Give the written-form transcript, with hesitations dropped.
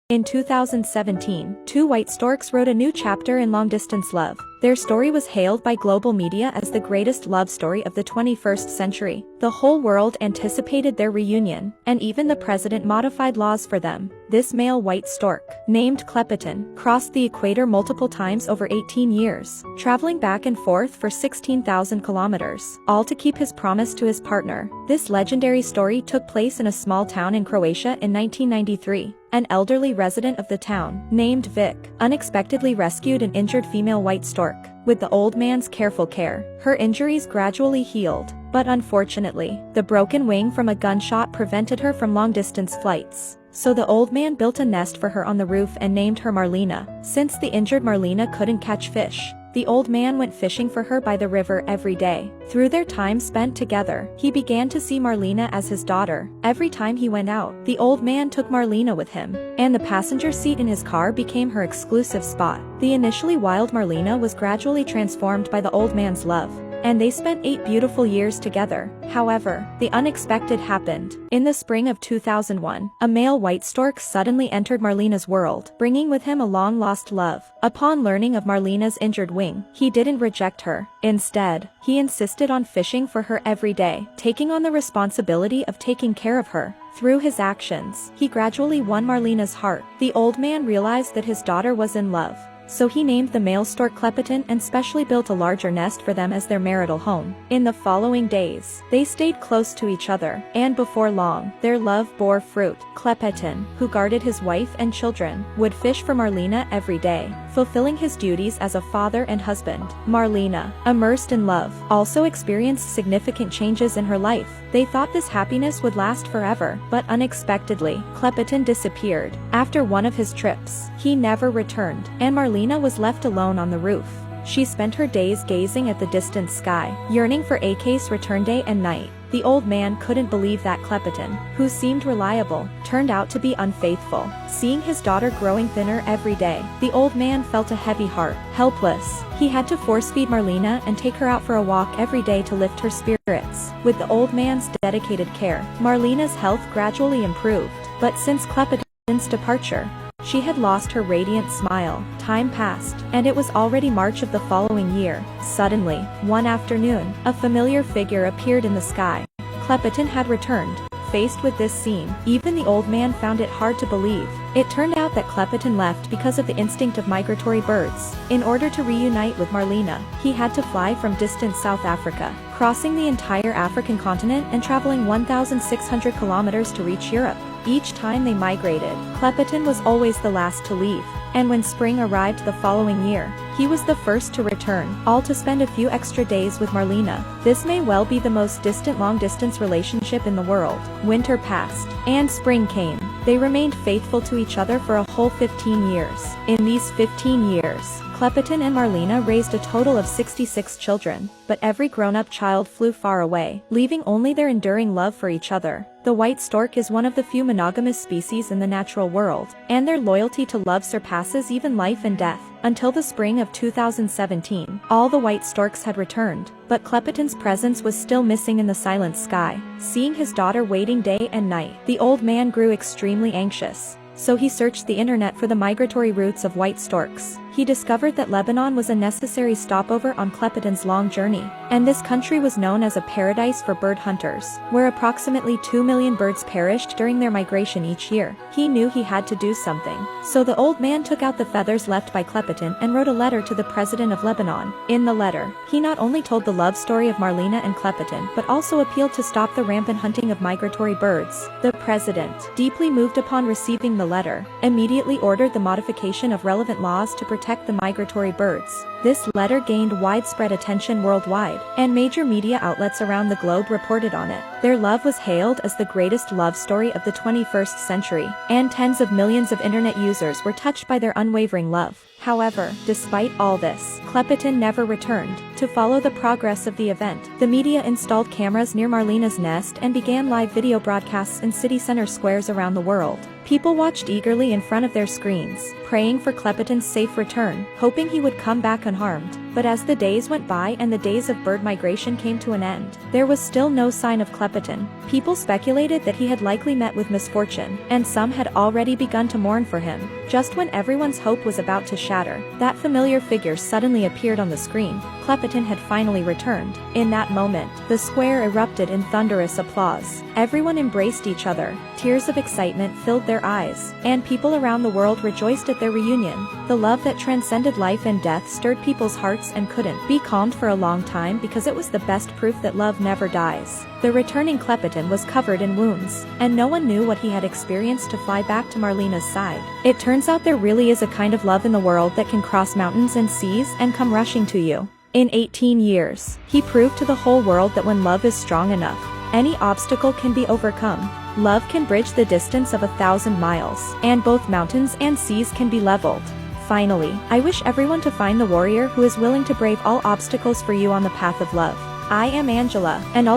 In 2017, two white storks wrote a new chapter in long-distance love. Their story was hailed by global media as the greatest love story of the 21st century. The whole world anticipated their reunion, and even the president modified laws for them. This male white stork, named Klepeton, crossed the equator multiple times over 18 years, traveling back and forth for 16,000 kilometers, all to keep his promise to his partner. This legendary story took place in a small town in Croatia in 1993. An elderly resident of the town, named Vic, unexpectedly rescued an injured female white stork. With the old man's careful care, her injuries gradually healed, but unfortunately, the broken wing from a gunshot prevented her from long-distance flights. So the old man built a nest for her on the roof and named her Marlena. Since the injured Marlena couldn't catch fish, the old man went fishing for her by the river every day. Through their time spent together, he began to see Marlena as his daughter. Every time he went out, the old man took Marlena with him, and the passenger seat in his car became her exclusive spot. The initially wild Marlena was gradually transformed by the old man's love, and they spent 8 beautiful years together. However, the unexpected happened. In the spring of 2001, a male white stork suddenly entered Marlena's world, bringing with him a long-lost love. Upon learning of Marlena's injured wing, he didn't reject her. Instead, he insisted on fishing for her every day, taking on the responsibility of taking care of her. Through his actions, he gradually won Marlena's heart. The old man realized that his daughter was in love, so he named the male stork Klepeton and specially built a larger nest for them as their marital home. In the following days, they stayed close to each other, and before long, their love bore fruit. Klepeton, who guarded his wife and children, would fish for Marlena every day, fulfilling his duties as a father and husband. Marlena, immersed in love, also experienced significant changes in her life. They thought this happiness would last forever, but unexpectedly, Klepeton disappeared. After one of his trips, he never returned, and Marlena was left alone on the roof. She spent her days gazing at the distant sky, yearning for AK's return day and night. The old man couldn't believe that Klepeton, who seemed reliable, turned out to be unfaithful. Seeing his daughter growing thinner every day, the old man felt a heavy heart. Helpless, he had to force-feed Marlena and take her out for a walk every day to lift her spirits. With the old man's dedicated care, Marlena's health gradually improved. But since Klepeton's departure, she had lost her radiant smile. Time passed, and it was already March of the following year. Suddenly, one afternoon, a familiar figure appeared in the sky. Klepeton had returned. Faced with this scene, even the old man found it hard to believe. It turned out that Klepeton left because of the instinct of migratory birds. In order to reunite with Marlena, he had to fly from distant South Africa, crossing the entire African continent and traveling 1,600 kilometers to reach Europe. Each time they migrated, Klepeton was always the last to leave, and when spring arrived the following year, he was the first to return, all to spend a few extra days with Marlena. This may well be the most distant long-distance relationship in the world. Winter passed, and spring came. They remained faithful to each other for a whole 15 years. In these 15 years, Klepeton and Marlena raised a total of 66 children, but every grown-up child flew far away, leaving only their enduring love for each other. The white stork is one of the few monogamous species in the natural world, and their loyalty to love surpasses even life and death. Until the spring of 2017, all the white storks had returned, but Klepeton's presence was still missing in the silent sky. Seeing his daughter waiting day and night, the old man grew extremely anxious. So he searched the internet for the migratory routes of white storks. He discovered that Lebanon was a necessary stopover on Klepeton's long journey, and this country was known as a paradise for bird hunters, where approximately 2 million birds perished during their migration each year. He knew he had to do something, so the old man took out the feathers left by Klepeton and wrote a letter to the president of Lebanon. In the letter, he not only told the love story of Marlena and Klepeton, but also appealed to stop the rampant hunting of migratory birds. The president, deeply moved upon receiving the letter, immediately ordered the modification of relevant laws to protect the migratory birds. This letter gained widespread attention worldwide, and major media outlets around the globe reported on it. Their love was hailed as the greatest love story of the 21st century, and tens of millions of internet users were touched by their unwavering love. However, despite all this, Klepeton never returned. To follow the progress of the event, the media installed cameras near Marlena's nest and began live video broadcasts in city center squares around the world. People watched eagerly in front of their screens, praying for Klepeton's safe return, hoping he would come back unharmed. But as the days went by and the days of bird migration came to an end, there was still no sign of Klepeton. People speculated that he had likely met with misfortune, and some had already begun to mourn for him. Just when everyone's hope was about to shatter, that familiar figure suddenly appeared on the screen. Klepeton had finally returned. In that moment, the square erupted in thunderous applause. Everyone embraced each other. Tears of excitement filled their eyes, and people around the world rejoiced at their reunion. The love that transcended life and death stirred people's hearts and couldn't be calmed for a long time because it was the best proof that love never dies. The returning Klepeton was covered in wounds, and no one knew what he had experienced to fly back to Marlena's side. It turns out there really is a kind of love in the world that can cross mountains and seas and come rushing to you. In 18 years, he proved to the whole world that when love is strong enough, any obstacle can be overcome. Love can bridge the distance of 1,000 miles, and both mountains and seas can be leveled. Finally, I wish everyone to find the warrior who is willing to brave all obstacles for you on the path of love. I am Angela, and also